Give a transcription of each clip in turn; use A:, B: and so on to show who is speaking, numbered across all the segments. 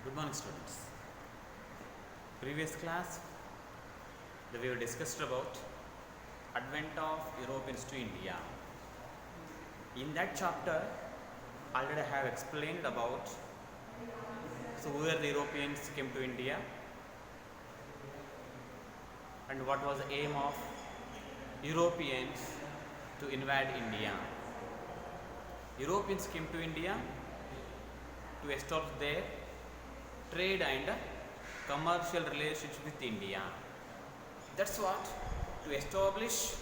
A: Good morning, students. Previous class, we have discussed about advent of Europeans to India. In that chapter, already I have explained about who were the Europeans came to India and what was the aim of Europeans to invade India. Europeans came to India to establish their trade and commercial relationship with India. That's what, to establish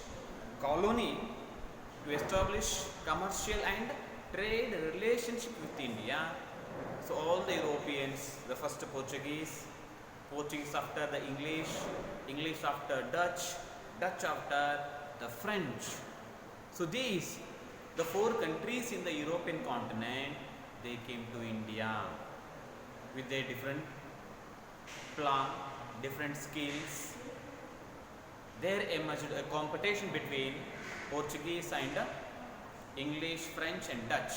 A: colony, to establish commercial and trade relationship with India. So all the Europeans, the first Portuguese after the English after Dutch after the French. So these, the four countries in the European continent, they came to India with their different plan, different skills. There emerged a competition between Portuguese and English, French and Dutch.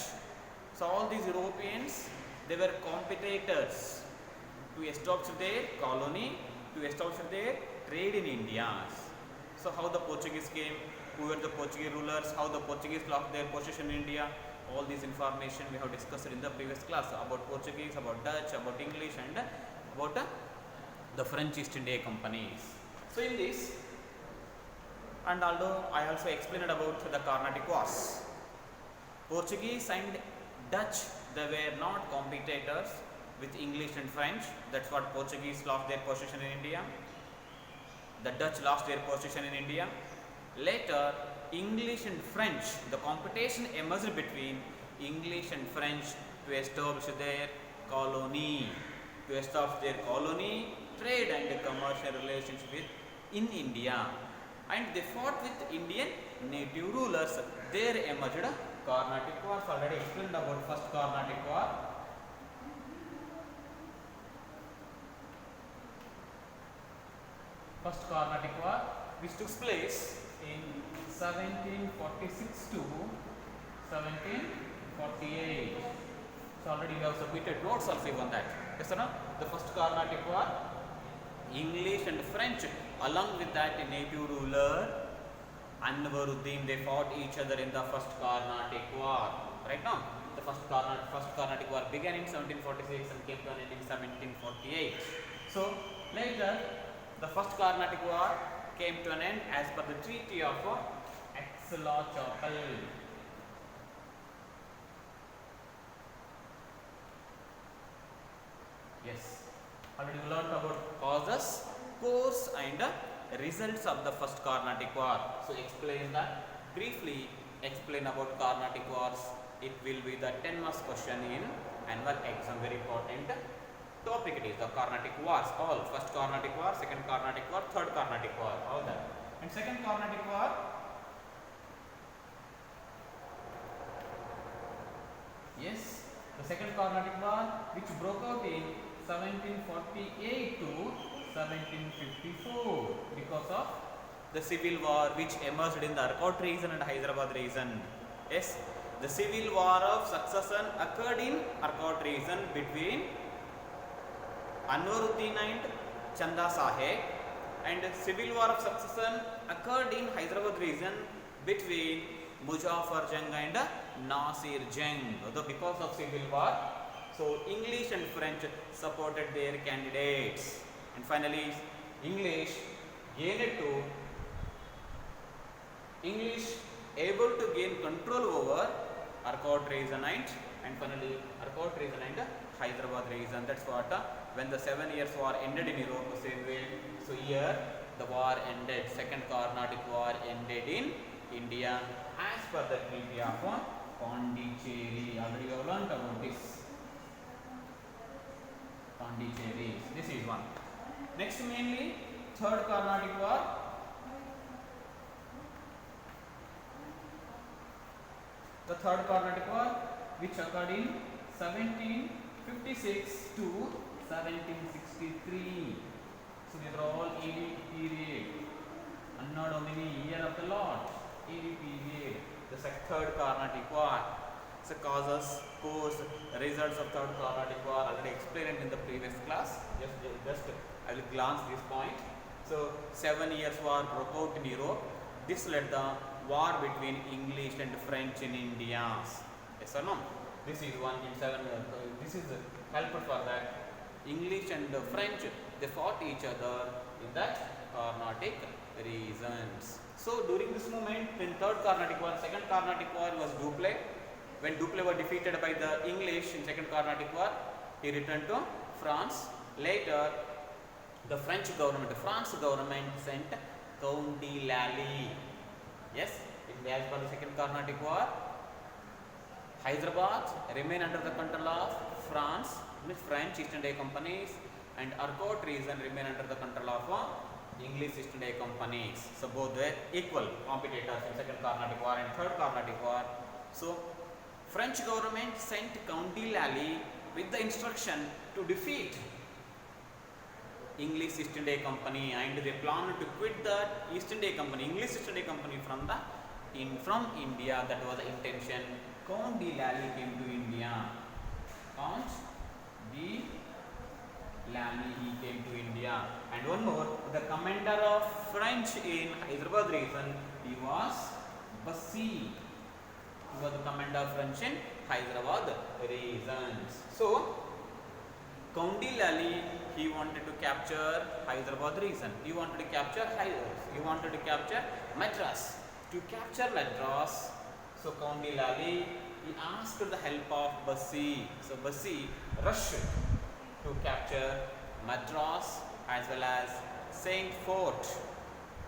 A: So all these Europeans, they were competitors to establish their colony, to establish their trade in India. So how the Portuguese came, who were the Portuguese rulers, how the Portuguese lost their position in India, all this information we have discussed in the previous class about Portuguese, about Dutch, about English and about the French East India companies. So in this, and although I also explained about the Carnatic Wars, Portuguese and Dutch, they were not competitors with English and French. That's what Portuguese lost their position in India. The Dutch lost their position in India. Later, English and French, the competition emerged between English and French to establish their colony, trade and commercial relationship in India. And they fought with Indian native rulers. There emerged Carnatic Wars. Already explained about first Carnatic War. First Carnatic War, which took place in 1746 to 1748. So already we have submitted notes also on that. Yes or no? The first Carnatic War, English and French, along with that native ruler Anwaruddin, they fought each other in the first Carnatic War. Right now, the first Carnatic War began in 1746 and came to an end in 1748. So later, the first Carnatic War came to an end as per the Treaty of Aix-la-Chapelle. Yes, already we learned about causes, course and results of the first Carnatic War. So explain that, briefly explain about Carnatic Wars. It will be the 10 marks question in annual exam, very important topic it is, the Carnatic Wars, all. First Carnatic War, second Carnatic War, third Carnatic War, all that. And second Carnatic War, yes, the second Carnatic War, which broke out in 1748 to 1754 because of the civil war which emerged in the Arcot region and Hyderabad region. Yes, the civil war of succession occurred in Arcot region between Anwaruddin and Chanda Sahib, and civil war of succession occurred in Hyderabad region between Muzaffar Jung and Nasir Jung. Although because of civil war, so English and French supported their candidates, and finally English able to gain control over Arcot region and finally Arcot region and Hyderabad region. That's what when the 7 years war ended in Europe, same way. So here the war ended. Second Carnatic War ended in India as per the Treaty of Pondicherry. Already you have learned about this. Pondicherry. This is one. Next, mainly third Carnatic War. The third Carnatic War, which occurred in 1756 to 1763. So these are all EV period. Anno Domini, year of the Lord. EV period. The third Carnatic War. So causes, course, results of Third Carnatic War already explained in the previous class. Just I will glance this point. So 7 years war broke out in Europe. This led the war between English and French in India. Yes or no? This is one in 7. This is helpful for that. English and French, they fought each other in that Carnatic regions. So during this moment, in Third Carnatic War, Second Carnatic War was Dupleix. When Dupleix was defeated by the English in Second Carnatic War, he returned to France. Later, the French government sent Count de Lally. Yes, as per the Second Carnatic War, Hyderabad remained under the control of France, French East India companies, and Arcot region remained under the control of English East India companies. So both were equal competitors in Second Carnatic War and Third Carnatic War. So French government sent Count de Lally with the instruction to defeat English East India Company, and they planned to quit the East India Company, English East India Company from India. That was the intention. Count de Lally came to India. Count de Lally, he came to India. And one more, the commander of French in Hyderabad region, he was Bassi. He was the commander of French in Hyderabad regions. So Count de Lally, he wanted to capture Hyderabad region. He wanted to capture Madras. To capture Madras, so Count de Lally, he asked the help of Bassi. So Bassi rushed to capture Madras as well as Saint Fort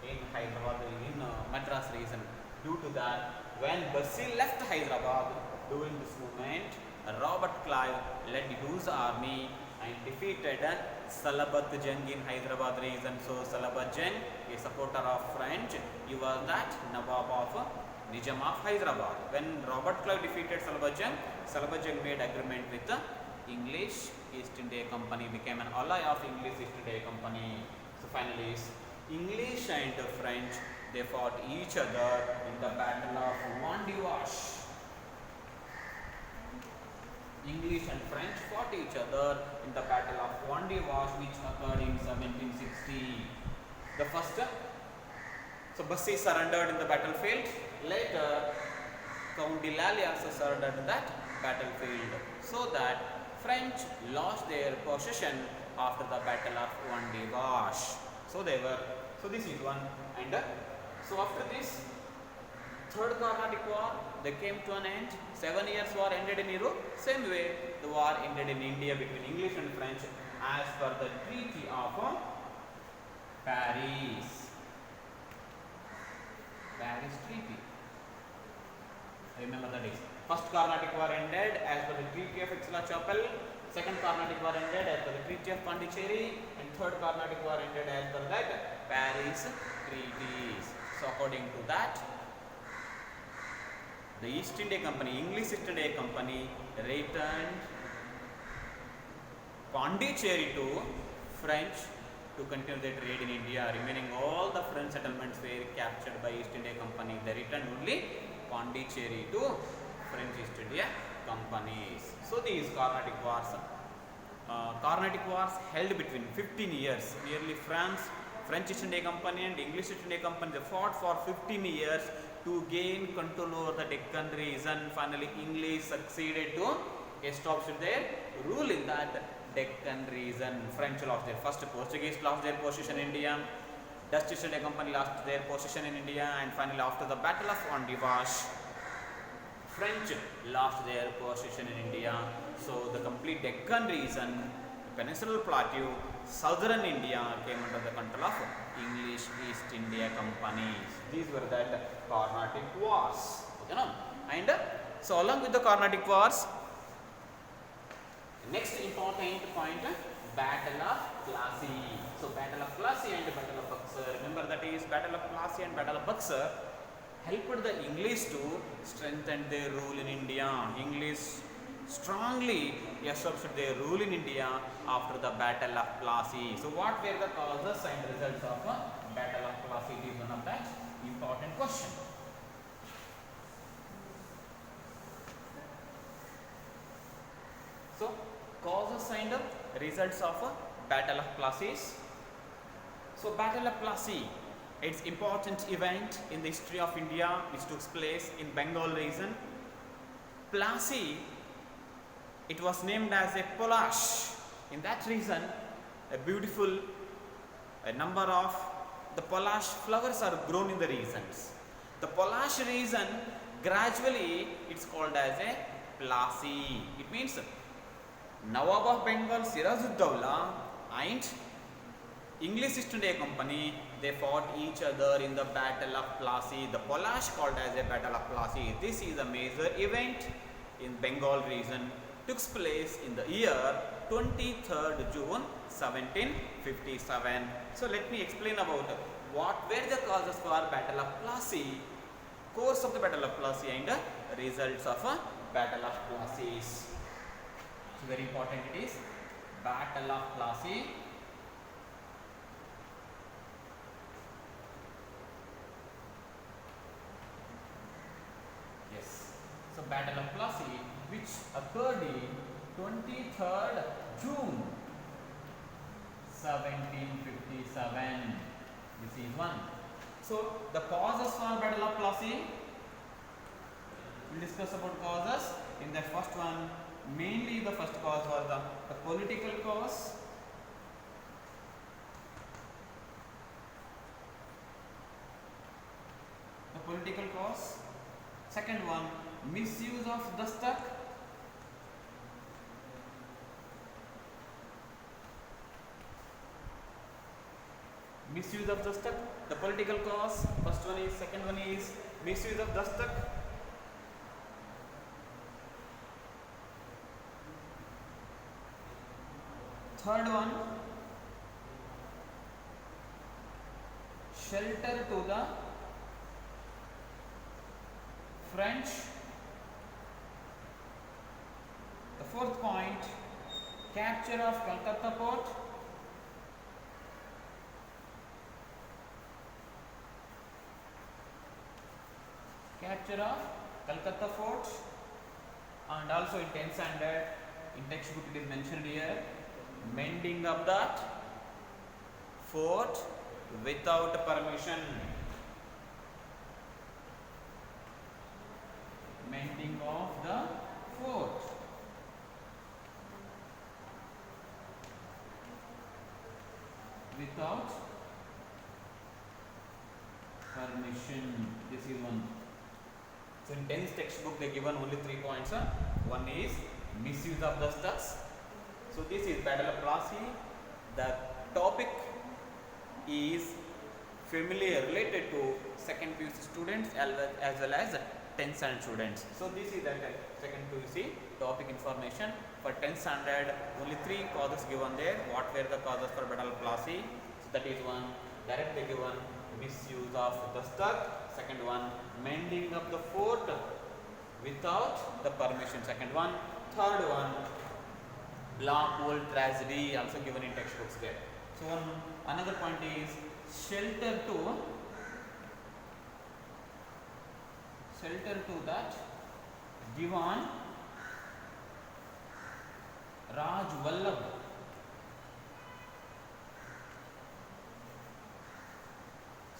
A: in Hyderabad, in Madras region. Due to that, when Bassi left Hyderabad during this moment, Robert Clive led huge army and defeated Salabat Jung in Hyderabad region. So Salabat Jung, a supporter of French, he was that Nawab of Nizam of Hyderabad. When Robert Clive defeated Salabat Jung made agreement with the English East India Company, became an ally of English East India Company. So finally, English and French, they fought each other in the Battle of Wandiwash. English and French fought each other in the Battle of Wandiwash, which occurred in 1760. The first, so Bassi surrendered in the battlefield. Later, Count de Lally also surrendered in that battlefield. So that French lost their possession after the Battle of Wandiwash. So this is one. And so after this, Third Carnatic War, they came to an end. 7 years war ended in Europe. Same way, the war ended in India between English and French as per the Treaty of Paris. Paris Treaty. Remember that is. First Carnatic War ended as per the Treaty of Aix-la-Chapelle. Second Carnatic War ended as per the Treaty of Pondicherry. And Third Carnatic War ended as per that Paris Treaties. So according to that, the East India Company, English East India Company, returned Pondicherry to French to continue their trade in India. Remaining all the French settlements were captured by East India Company. They returned only Pondicherry to French East India companies. So these Carnatic Wars held between 15 years. Nearly French East India Company and English East India Company, they fought for 15 years to gain control over the Deccan region. Finally, English succeeded to establish their rule in that Deccan region. French lost their first, Portuguese lost their position in India, Dutch East India Company lost their position in India, and finally after the Battle of Wandiwash, French lost their position in India. So the complete Deccan region, the Peninsular Plateau, southern India came under the control of English East India Companies. These were the Carnatic Wars. Okay, no? And so along with the Carnatic Wars, next important point, Battle of Plassey. So Battle of Plassey and Battle of Buxar. Remember that is Battle of Plassey and Battle of Buxar helped the English to strengthen their rule in India. English strongly established their rule in India after the Battle of Plassey. So what were the causes and results of Battle of Plassey? It is one of that important question. So causes and results of Battle of Plassey. So Battle of Plassey, it's important event in the history of India which took place in Bengal region. Plassey, it was named as a Polash. In that region, a beautiful number of the Polash flowers are grown in the regions. The Polash region, gradually it's called as a Plassey. It means Nawab of Bengal Sirajuddaula and English East India Company, they fought each other in the Battle of Plassey. The Polash called as a Battle of Plassey. This is a major event in Bengal region. Took place in the year 23rd June 1757. So let me explain about what were the causes for Battle of Plassey, course of the Battle of Plassey and results of Battle of Plassey. So very important it is Battle of Plassey. Yes. So Battle of Plassey, which occurred in 23rd June 1757. This is one. So the causes for Battle of Plassey, we'll discuss about causes. In the first one, mainly the first cause was the political cause. The political cause. Second one, misuse of dastak. Misuse of dastak, the political cause. First one is, second one is misuse of dastak. Third one, shelter to the French. The fourth point, capture of Calcutta port. Capture of Calcutta fort, and also in 10th standard in textbook it is mentioned here, mending of that fort without permission. Mending of the fort without permission. This is one. So in 10th textbook they given only 3 points. One is misuse of the stocks. So this is Battle of Plassey. The topic is familiar related to second PUC students as well as 10th standard students. So this is the second PUC topic information. For 10th standard only 3 causes given there. What were the causes for Battle of Plassey? So that is one, directly given, misuse of the stock. Second one, mending of the fort without the permission. Second one. Third one, Blackpool tragedy, also given in textbooks there. So another point is shelter to that Diwan Raj Vallabh.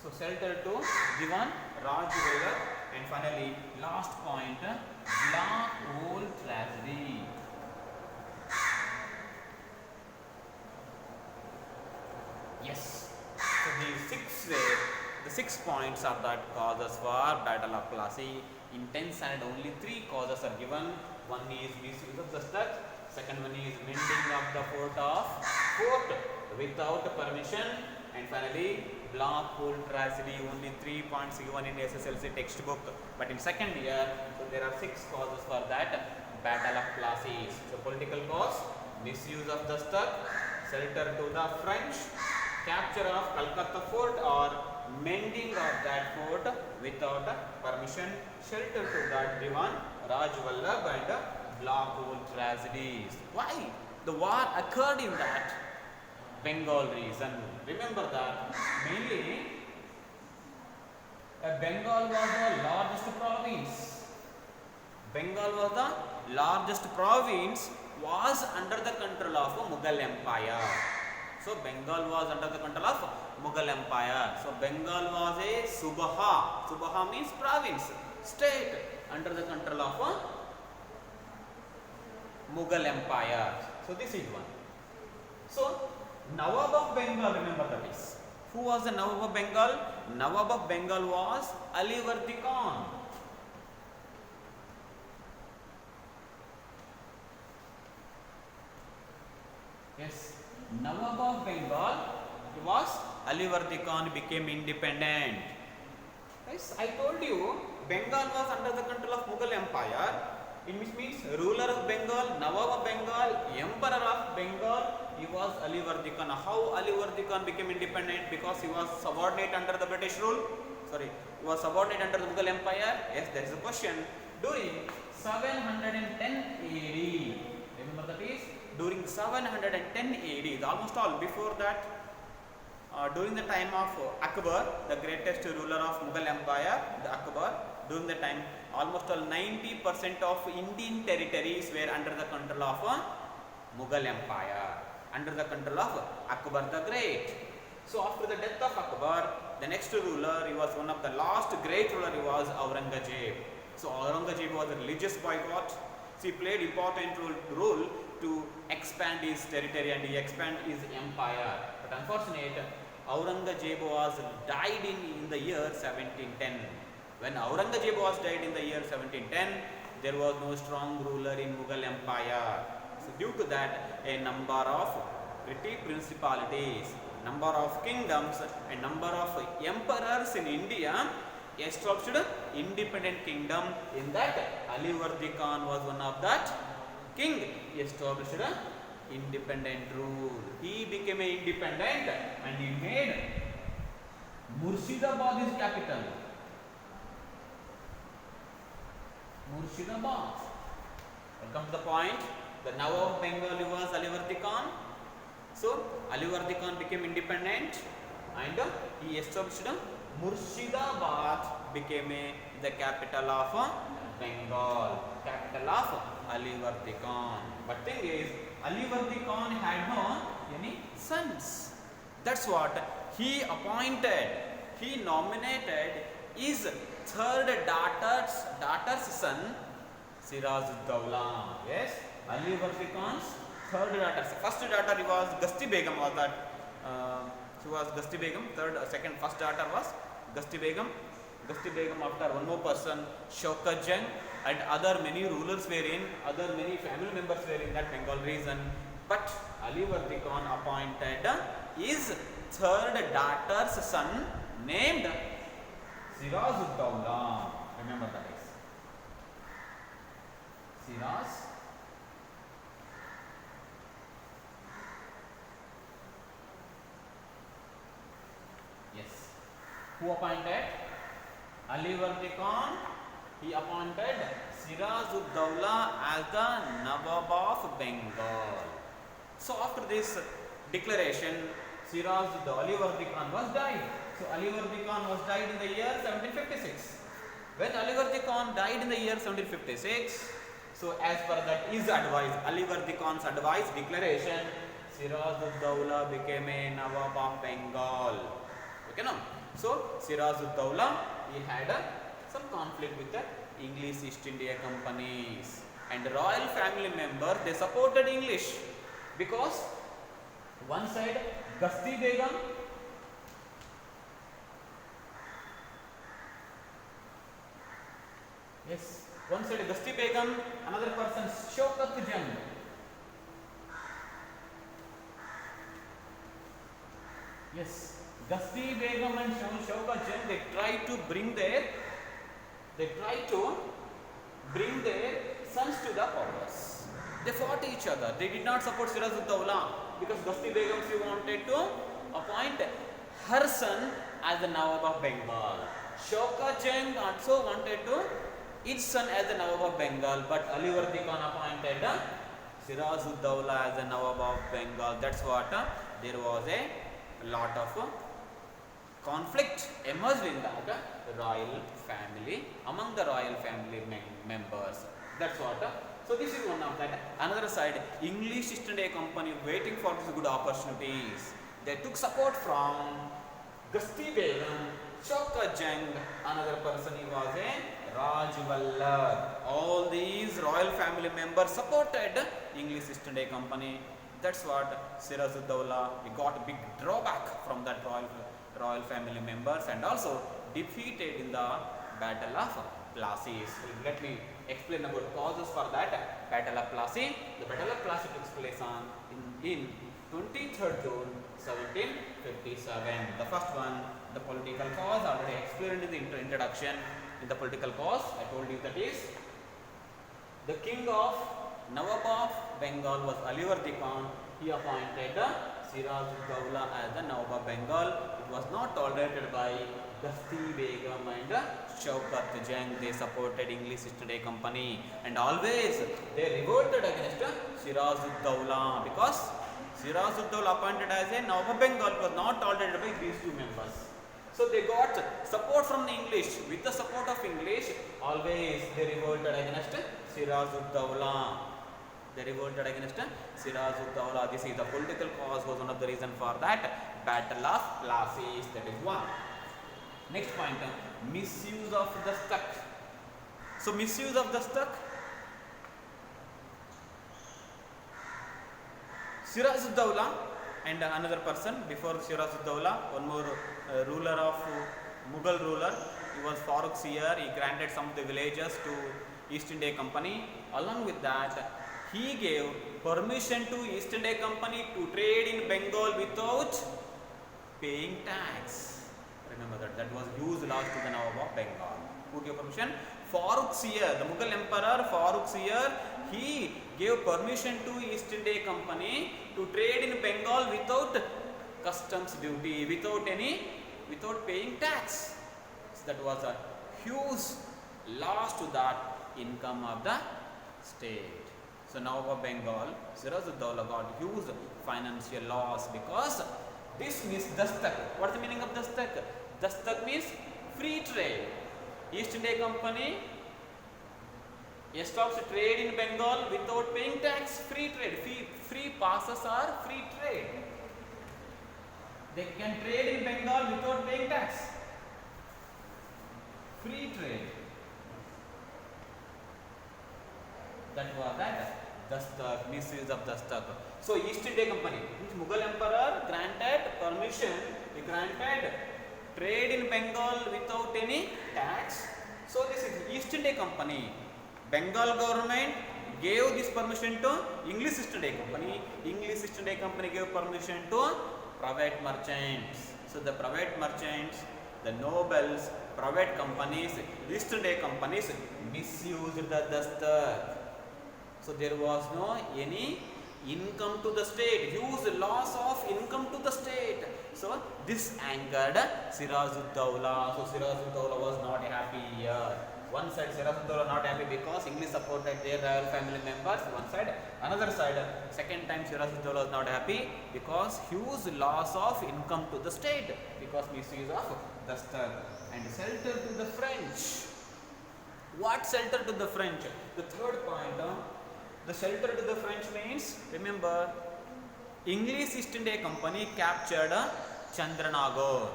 A: So shelter to Diwan Raj Vallabh, and finally last point, Black Hole tragedy. Yes. So the 6 points of that causes for Battle of Plassey. In 10th standard only 3 causes are given. One is misuse of the stock. Second one is mending of the fort without permission. And finally, Blackpool tragedy, only 3 points given in SSLC textbook. But in second year, so there are 6 causes for that Battle of Plassey. So political cause, misuse of the stock, shelter to the French, capture of Calcutta fort or mending of that fort without permission, shelter to that Diwan Raj Vallabh, and Blackpool tragedies. Why? The war occurred in that Bengal region. Remember that mainly Bengal was the largest province. Bengal was the largest province was under the control of Mughal Empire. So Bengal was under the control of Mughal Empire. So Bengal was a Subaha. Subaha means province, state under the control of Mughal Empire. So this is one. So Nawab of Bengal, remember that is. Who was the Nawab of Bengal? Nawab of Bengal was Alivardi Khan. Yes, Nawab of Bengal was Alivardi Khan became independent. Yes, I told you Bengal was under the control of Mughal Empire. It means ruler of Bengal, Nawab of Bengal, Emperor of Bengal. He was Alivardi Khan. How Alivardi Khan became independent? Because he was subordinate under the British rule. Sorry, he was subordinate under the Mughal Empire. Yes, there is a question. During 710 AD, remember that is during 710 AD, almost all before that. During the time of Akbar, the greatest ruler of Mughal Empire, the Akbar, during the time almost all 90% of Indian territories were under the control of Mughal Empire, under the control of Akbar the Great. So after the death of Akbar, the next ruler, he was one of the last great ruler, he was Aurangzeb. So Aurangzeb was a religious boycott. So he played important role to expand his territory and he expand his empire. But unfortunately, Aurangzeb was died in the year 1710. When Aurangzeb was died in the year 1710, there was no strong ruler in Mughal Empire. So due to that, a number of petty principalities, number of kingdoms, and number of emperors in India established independent kingdom. In that, Alivardi Khan was one of that king. He established independent rule. He became an independent and he made Murshidabad his capital. Murshidabad. Welcome to the point. The Nawab of Bengal was Alivardi Khan. So Alivardi Khan became independent and he established Murshidabad became the capital of Bengal, capital of Alivardi Khan. But thing is, Alivardi Khan had no any sons. That's what he appointed. He nominated his third daughter's son, Siraj-ud-Dawla. Yes, Alivardi Khan's third daughter. First daughter was Gasti Begum. Was that? She was Gasti Begum. First daughter was Gasti Begum. Gasti Begum after one more person, Shaukat Jung, and other many rulers were in, other many family members were in that Bengal region. But Alivardi Khan appointed his third daughter's son named Siraj-ud-Dawla. Remember that is Siraj. Yes. Who appointed? Alivardi Khan. He appointed Siraj-ud-Dawla as the Nawab of Bengal. So after this declaration, Alivardi Khan was died. So Alivardi Khan was died in the year 1756. When Alivardi Khan died in the year 1756, so as per that his advice, Alivardi Khan's advice, declaration, Siraj-ud-Dawla became a Nawab of Bengal. Okay, no? So Siraj-ud-Dawla, he had some conflict with the English East India companies, and the royal family members, they supported English because one side Gasti Begum, yes, one side Gasti Begum, another person Shaukat Jung. Yes, Gasti Begum and Shaukat Jung, they try to bring their sons to the powers. They fought each other. They did not support Siraj-ud-Dawla because Gasti Begum, she wanted to appoint her son as the Nawab of Bengal. Shaukat Jung also wanted to his son as the Nawab of Bengal, but Alivardi Khan appointed Siraj-ud-Dawla as the Nawab of Bengal. That's what there was a lot of conflict emerged in the royal family, among the royal family members. That's what So this is one of that. Another side, English East India Company waiting for these good opportunities. They took support from Dasti Begum, Chaukat Jung, another person he was a Raj Vallabh. All these royal family members supported English East India Company. That's what Sirajuddaulah, he got a big drawback from that royal family members, and also defeated in the Battle of Plassey. Let me explain about causes for that Battle of Plassey. The Battle of Plassey took place on in 23rd June 1757. The first one, the political cause, already explained in the introduction. In the political cause, I told you that is the king of Nawab of Bengal was Alivardi Khan. He appointed Sirajuddaulah as the Nawab of Bengal. It was not tolerated by Dasti Begum and Chaukat Jung. They supported English East India Company, and always they revolted against Sirajuddaulah because Sirajuddaulah appointed as a Nawab of Bengal was not tolerated by these two members. So they got support from the English. With the support of English, always they revolted against Sirajuddaulah. They revolted against Sirajuddaulah. This is the political cause, was one of the reason for that Battle of Plassey. That is one. Next point, misuse of the stuck. So misuse of the stuck. Sirajuddaulah and another person before Sirajuddaulah, one more ruler of Mughal ruler. He was Farrukh Siyar. He granted some of the villages to East India Company. Along with that, he gave permission to East India Company to trade in Bengal without paying tax. Remember that was huge loss to the Nawab of Bengal. Who gave permission? Farrukh Siyar, the Mughal emperor Farrukh Siyar. He gave permission to East India Company to trade in Bengal without customs duty, without paying tax. So that was a huge loss to that income of the state. So Nawab of Bengal, Sirajuddaulah got huge financial loss because this means dastak. What is the meaning of dastak? Dastak means free trade. East India Company stops trade in Bengal without paying tax. Free trade. Free passes are free trade. They can trade in Bengal without paying tax. Free trade. That was that dastak, misuse of dastak. So East India Company, which Mughal emperor granted permission, he granted trade in Bengal without any tax. So this is East India Company. Bengal government gave this permission to English East India Company. English East India Company gave permission to private merchants. So the private merchants, the nobles, private companies, East India companies misused the dastak. So there was no any income to the state, huge loss of income to the state. So this angered Sirajuddaulah. So Sirajuddaulah was not happy here. One side Sirajuddaulah not happy because English supported their royal family members. One side, another side, second time Sirajuddaulah was not happy because huge loss of income to the state because misuse of dastak. And shelter to the French. What shelter to the French? The third point. The shelter to the French means, remember, English East India Company captured Chandranagore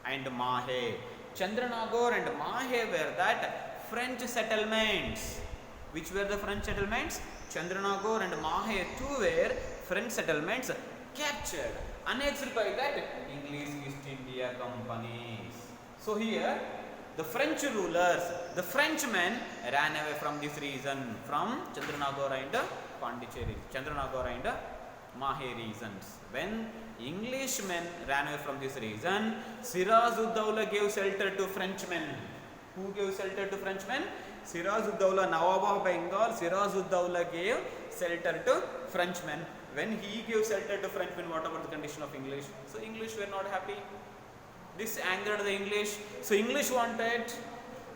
A: and Mahe. Chandranagore and Mahe were that French settlements. Which were the French settlements? Chandranagore and Mahe too were French settlements captured, annexed by that English East India Companies. So here, the French rulers, the Frenchmen ran away from this region, from Chandranagore and Pondicherry, Chandranagore and Mahe regions. When Englishmen ran away from this region, Sirajuddaulah gave shelter to Frenchmen. Who gave shelter to Frenchmen? Sirajuddaulah, Nawab of Bengal. Sirajuddaulah gave shelter to Frenchmen. When he gave shelter to Frenchmen, what about the condition of English? So English were not happy. This angered the English. So English wanted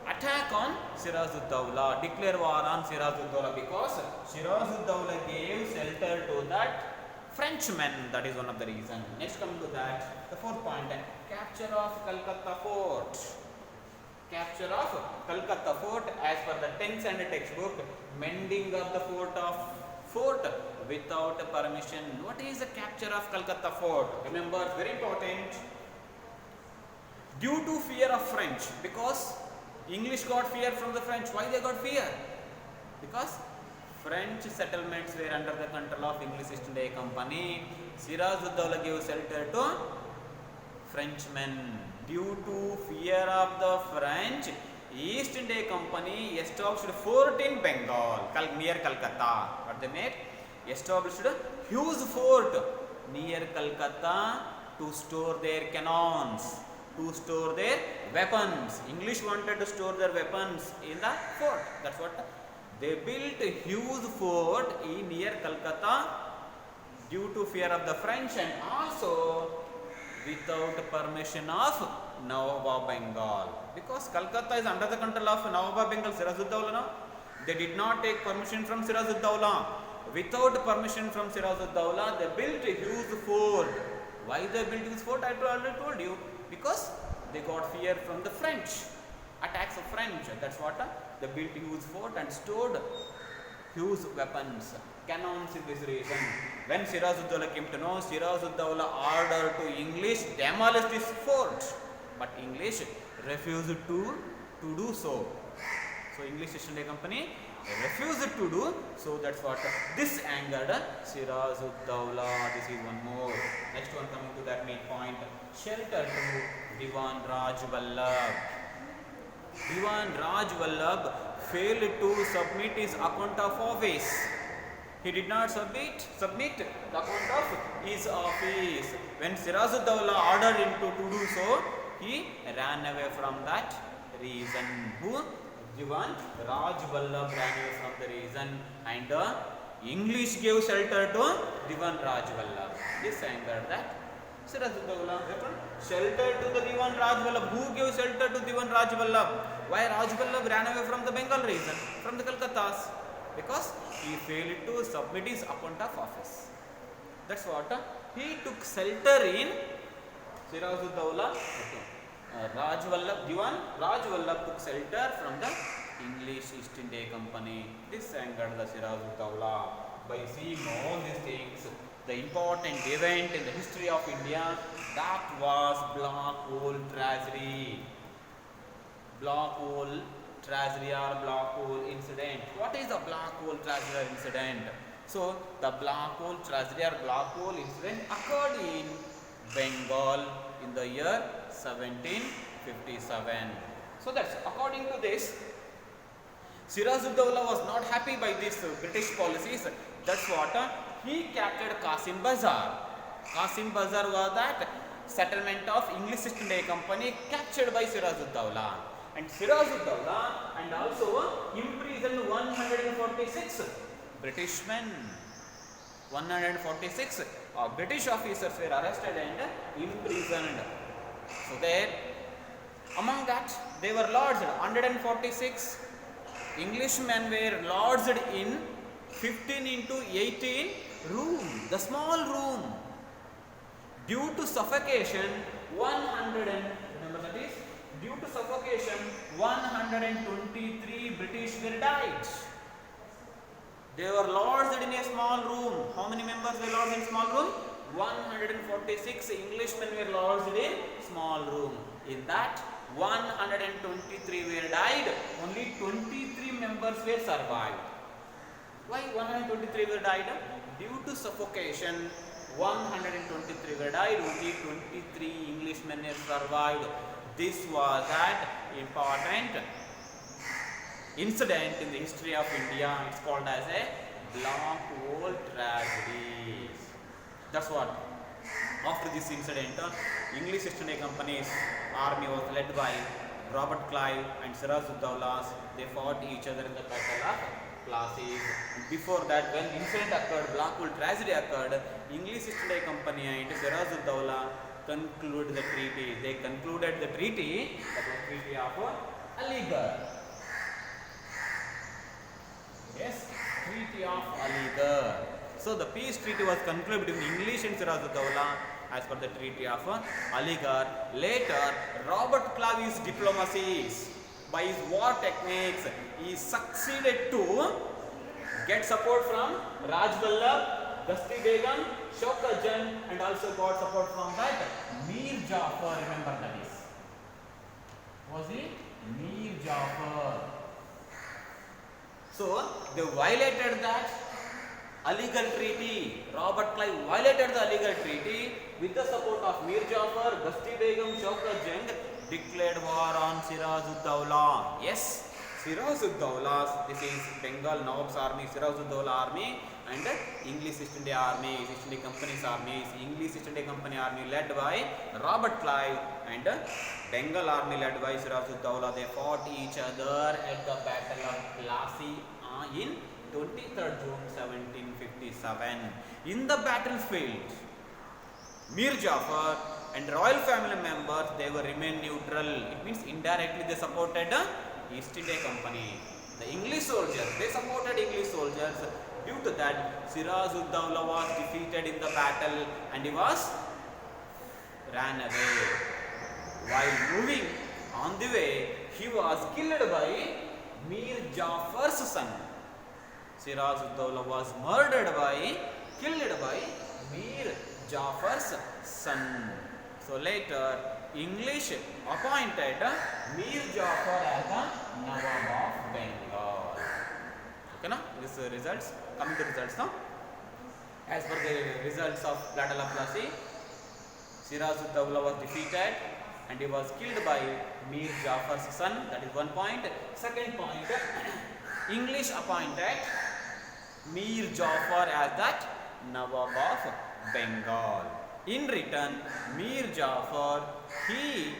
A: attack on Sirajuddaulah, declare war on Sirajuddaulah because Sirajuddaulah gave shelter to that Frenchmen. That is one of the reasons. Next, coming to that, the fourth point, capture of Calcutta Fort. Capture of Calcutta fort as per the 10th standard textbook. Mending of the fort without permission. What is the capture of Calcutta fort? Remember, it's very important. Due to fear of French, because English got fear from the French. Why they got fear? Because French settlements were under the control of English East India Company. Siraj-ud-Dawla gave shelter to Frenchmen. Due to fear of the French, East India Company established fort in Bengal, near Calcutta. What they made? Established a huge fort near Calcutta to store their cannons, to store their weapons. English wanted to store their weapons in the fort. That's what they built, a huge fort in near Calcutta due to fear of the French, and also without permission of Nawab Bengal, because Calcutta is under the control of Nawab Bengal, Siraj-ud-Dawla. No? They did not take permission from Siraj-ud-Dawla. Without permission from Siraj-ud-Dawla, they built a huge fort. Why they built this fort? I already told you. Because they got fear from the French, attacks of French. That's what they built a huge fort and stored huge weapons, cannons in this region. When Siraj-ud-Dawla came to know, Siraj-ud-Dawla ordered to English demolish this fort, but English refused to do so. So English East India Company refused to do so. That's what this angered Siraj-ud-Dawla. This is one more. Next one, coming to that main point, shelter to Diwan Raj Vallabh. Diwan Raj Vallabh failed to submit his account of office. He did not submit the account of his office. When Siraj-ud-Dawla ordered him to do so, he ran away from that reason. Who? Diwan Raj Vallabh ran away from the reason, and English gave shelter to Diwan Raj Vallabh. This angered that Siraj-ud-Dawla. Shelter to the Diwan Raj Vallabh. Who gave shelter to Diwan Raj Vallabh? Why Raj Vallabh ran away from the Bengal region, from the Calcuttas? Because he failed to submit his account of office. That's what he took shelter in Siraj-ud-Dawla. Raj Vallabh, Diwan Raj Vallabh took shelter from the English East India Company. This angered the Siraj-ud-Dawla. By seeing all these things, the important event in the history of India, that was Black Hole Tragedy. Black Hole Tragedy or Black Hole Incident. What is the Black Hole Tragedy or incident? So, the Black Hole Tragedy or Black Hole Incident occurred in Bengal in the year 1757. So, that's according to this. Siraj-ud-Dawla was not happy by these British policies. That's what he captured Qasim Bazar. Qasim Bazar was that settlement of English East India Company captured by Siraj-ud-Dawla. And Siraj-ud-Dawla and also imprisoned 146 British men. 146 British officers were arrested and imprisoned. So there, among that, they were lodged 146 Englishmen were lodged in 15 into 18 room, the small room. Due to suffocation, 123 British were died. They were lodged in a small room. How many members were lodged in small room? 146 Englishmen were lodged in small room. In that, 123 were died. Only 23 members were survived. Why 123 were died? Due to suffocation, 123 were died. Only 23 Englishmen were survived. This was that important incident in the history of India. It's called as a Black Hole Tragedy. That's what. After this incident, English East India Company's army was led by Robert Clive and Siraj-ud-Dawla. They fought each other in the Battle of Plassey. Before that, when incident occurred, Black Hole Tragedy occurred, English East India Company and Siraj-ud-Dawla concluded the treaty. They concluded the treaty, that was Treaty of Aligarh. Yes, Treaty of Aligarh. So the peace treaty was concluded between English and Siraj-ud-Dawla as per the Treaty of Aligarh. Later, Robert Clive's diplomacies by his war techniques, he succeeded to get support from Raj Vallabh, Dasti Begum, Shaukat Jung, and also got support from that Mir Jafar. Remember that is. Was he? Mir Jafar. So they violated that Aligarh Treaty. Robert Clive violated the Aligarh Treaty with the support of Mir Jafar, Dasti Begum, Shaukat Jung, declared war on Siraj-ud-Dawla. Yes, Siraj-ud-Dawla, this is Bengal Nawab's army, Siraj-ud-Dawla army, and English East India Army, East India Company's army, English East India Company army led by Robert Clive, and Bengal army led by Siraj-ud-Dawla. They fought each other at the Battle of Plassey in 23rd June 1757. In the battlefield, Mir Jafar and royal family members, they were remain neutral. It means indirectly they supported the East India Company. The English soldiers, they supported English soldiers. Due to that, Siraj-ud-Dawla was defeated in the battle and he was ran away. While moving on the way, he was killed by Mir Jafar's son. Siraj-ud-Dawla was murdered by, killed by Mir Jafar's son. So later, English appointed Mir Jafar as the Nawab of Bengal. Okay, now this results. Coming to results now. As per the results of Battle of Plassey, Siraj-ud-Dawla was defeated and he was killed by Mir Jafar's son. That is one point. Second point, English appointed Mir Jafar as that Nawab of Bengal. In return, Mir Jafar, he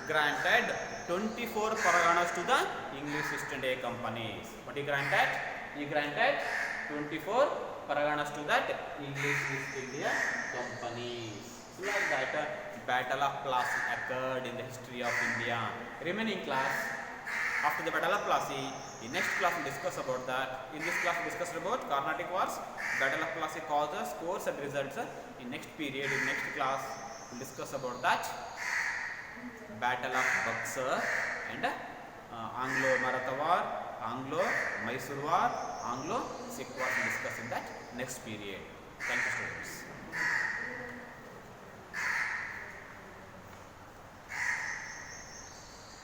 A: granted 24 paraganas to the English East India Companies. What he granted? He granted 24 paraganas to that English East India Companies. So like that, Battle of Plassey occurred in the history of India. Remaining class, after the Battle of Plassey, in next class we will discuss about that. In this class we discussed about Carnatic Wars, Battle of Plassey causes, scores and results. In next period, in next class we will discuss about that Battle of Buxar and Anglo-Maratha War, Anglo-Mysore War, Anglo-Sikh War. We will discuss in that next period. Thank you, students.